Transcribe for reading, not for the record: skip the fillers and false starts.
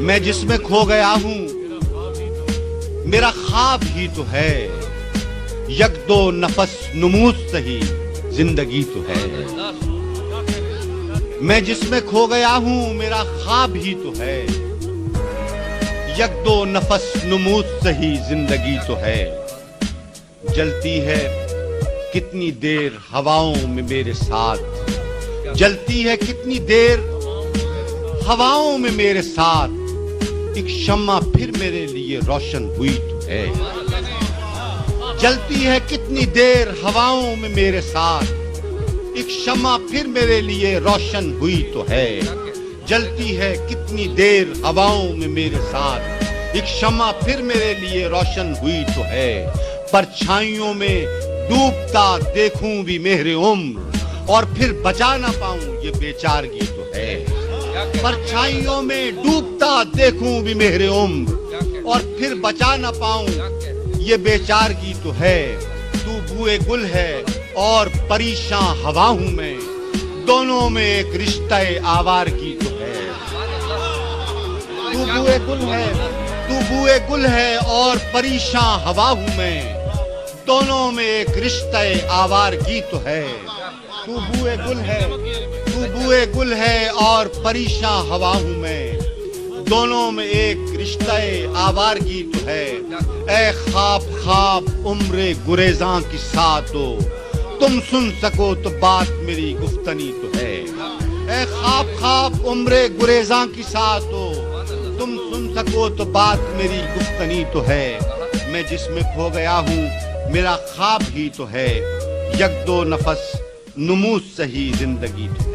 میں جس میں کھو گیا ہوں میرا خواب ہی تو ہے، یک دو نفس نموز سہی زندگی تو ہے۔ میں جس میں کھو گیا ہوں میرا خواب ہی تو ہے، یک دو نفس نموز سہی زندگی تو ہے۔ جلتی ہے کتنی دیر ہواؤں میں میرے ساتھ، جلتی ہے کتنی دیر ہواؤں میں میرے ساتھ، ایک شمع پھر میرے لیے روشن ہوئی تو ہے۔ جلتی ہے کتنی دیر ہواؤں میں میرے ساتھ، ایک شمع پھر میرے لیے روشن ہوئی تو ہے۔ جلتی ہے کتنی دیر ہواؤں میں میرے ساتھ، ایک شمع پھر میرے لیے روشن ہوئی تو ہے۔ پرچھائیوں میں ڈوبتا دیکھوں بھی مہر عمر، اور پھر بچا نہ پاؤں یہ بیچارگی تو ہے۔ پرچھائیوں میں ڈوبتا دیکھوں بھی مہر عمر، اور پھر بچا نہ پاؤں یہ بیچارگی تو ہے۔ تو بوئے گل ہے اور پریشاں ہوا ہوں میں، دونوں میں ایک رشتہ آوارگی تو ہے۔ تو بوئے گل ہے، تو بوئے گل ہے اور پریشاں ہوا ہوں میں، دونوں میں ایک رشتہ آوارگی تو ہے۔ تو بوئے گل ہے، تو بوئے گل ہے اور پریشاں ہوا ہوں میں، دونوں میں ایک رشتہ آوارگی تو ہے۔ اے خواب خواب عمر گریزاں کی ساتھ ہو، تم سن سکو تو بات میری گفتنی تو ہے۔ اے خواب خواب عمر گریزاں کی ساتھ ہو، تم سن سکو تو بات میری گفتنی تو ہے۔ میں جس میں کھو گیا ہوں میرا خواب ہی تو ہے، یک دو نفس نموز سہی زندگی تو ہے۔